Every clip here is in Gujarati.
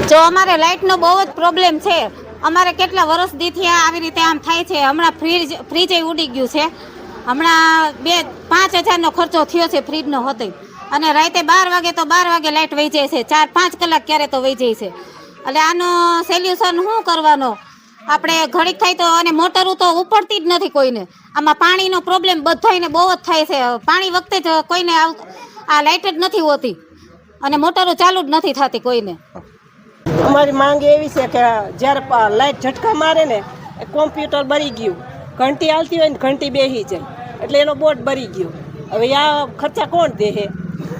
જો અમારે લાઇટનો બહુ જ પ્રોબ્લેમ છે. અમારે કેટલા વર્ષ દીથી આવી રીતે આમ થાય છે. હમણાં ફ્રીજ ઉડી ગયું છે. હમણાં 5,000નો ખર્ચો થયો છે ફ્રીજનો હતો. અને રાતે 12 વાગે તો 12 વાગે લાઇટ વહી જાય છે. 4-5 કલાક ક્યારે તો વહી જાય છે. એટલે આનો સોલ્યુશન શું કરવાનો? આપણે ઘડીક થાય તો, અને મોટરું તો ઉપડતી જ નથી કોઈને. આમાં પાણીનો પ્રોબ્લેમ બધાને બહુ જ થાય છે. પાણી વખતે જ કોઈને આ લાઇટ જ નથી હોતી અને મોટરો ચાલુ જ નથી થતી કોઈને. અમારી માંગ એવી છે કે જ્યારે લાઇટ ઝટકા મારે ને એ કોમ્પ્યુટર બળી ગયું, ઘંટી હાલતી હોય ને ઘંટી બેસી જાય એટલે એનો બોર્ડ બળી ગયો. હવે આ ખર્ચા કોણ દે?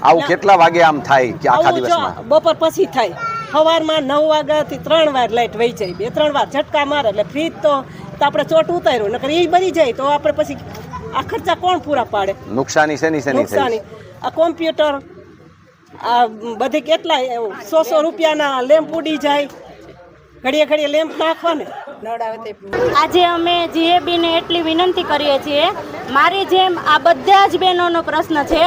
આવું કેટલા વાગે આમ થાય કે આખા દિવસમાં? બપોર પછી થાય. સવારમાં 9 વાગ્યાથી 3 વાર લાઇટ વહી જાય. 2-3 વાર ઝટકા મારે એટલે ફ્રીજ તો આપણે ચોટ ઉતાર્યું, નકર એ બળી જાય તો આપણે પછી આ ખર્ચા કોણ પૂરા પાડે? નુકસાની શેની નુકસાની આ કોમ્પ્યુટર આ બધી કેટલા 100 રૂપિયાના લેમ્પ ઉડી જાય. ઘડીએ લેમ્પ નાખવા ને. આજે અમે જીએબીને એટલી વિનંતી કરીએ છીએ, મારી જેમ આ બધા જ બહેનોનો પ્રશ્ન છે.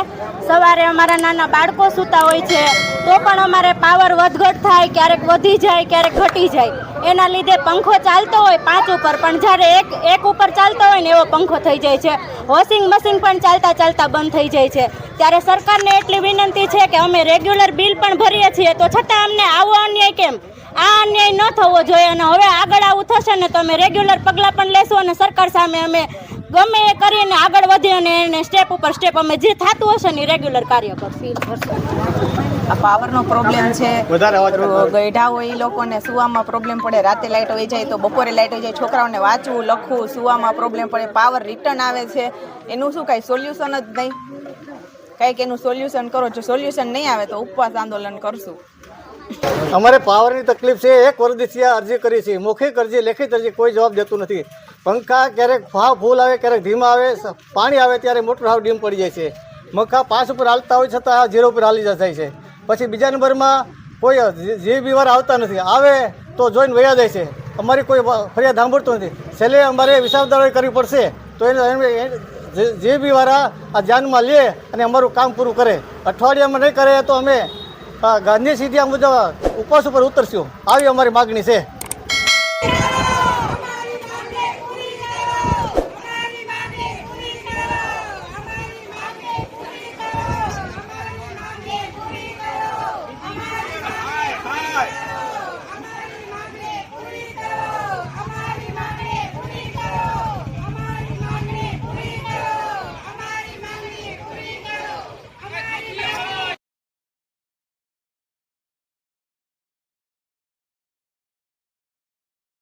સવારે અમારા નાના બાળકો સૂતા હોય છે તો પણ અમારે પાવર વધઘટ થાય, ક્યારેક વધી જાય ક્યારેક ઘટી જાય. એના લીધે પંખો ચાલતો હોય 5 ઉપર, પણ જ્યારે એક ઉપર ચાલતો હોય ને એવો પંખો થઈ જાય છે. વોશિંગ મશીન પણ ચાલતા બંધ થઈ જાય છે. ત્યારે સરકારને એટલી વિનંતી છે કે અમે રેગ્યુલર બિલ પણ ભરીએ છીએ તો છતાં અમને આવો અન્યાય કેમ? આ અન્યાય ન થવો જોઈએ. અને હવે આગળ આવું થશે ને તો અમે રેગ્યુલર પગલાં પણ લેશું અને સરકાર સામે અમે ગમે એ કરીને આગળ વધી અને એને સ્ટેપ ઉપર સ્ટેપ અમે જે થતું હશે ને રેગ્યુલર કાર્ય કરશું. આ પાવરનો પ્રોબ્લેમ છે. ગઈઢા હોય એ લોકોને સુવામાં પ્રોબ્લેમ પડે. રાતે લાઇટ વહી જાય તો બપોરે લાઇટ વહી જાય. છોકરાઓને વાંચવું લખવું સુવામાં પ્રોબ્લેમ પડે. પાવર રિટર્ન આવે છે. એનું શું કાંઈ સોલ્યુશન જ નહીં? કંઈક એનું સોલ્યુશન કરો. જો સોલ્યુશન નહીં આવે તો ઉપવાસ આંદોલન કરશું. અમારે પાવરની તકલીફ છે. 1 વર્ષથી અરજી કરી છે, મૌખિક અરજી, લેખિત અરજી, કોઈ જવાબ દેતું નથી. પંખા ક્યારેક ફૂલ આવે ક્યારેક ધીમા આવે. પાણી આવે ત્યારે મોટર હાવ ડીમ પડી જાય છે. મખા 5 ઉપર હાલતા હોય છતાં 0 ઉપર હાલી જાય છે. પછી બીજા નંબરમાં કોઈ જીબી વાળા આવતા નથી. આવે તો જોઈને વયા જાય છે. અમારી કોઈ ફરિયાદ સાંભળતું નથી. છેલ્લે અમારે વિસાવદારી કરવી પડશે તો એને જીબી વાળા આ ધ્યાનમાં લે અને અમારું કામ પૂરું કરે. અઠવાડિયામાં નહીં કરે તો અમે ગાંધી સીધી મુજબ ઉપવાસ ઉપર ઉતરશું. આવી અમારી માગણી છે.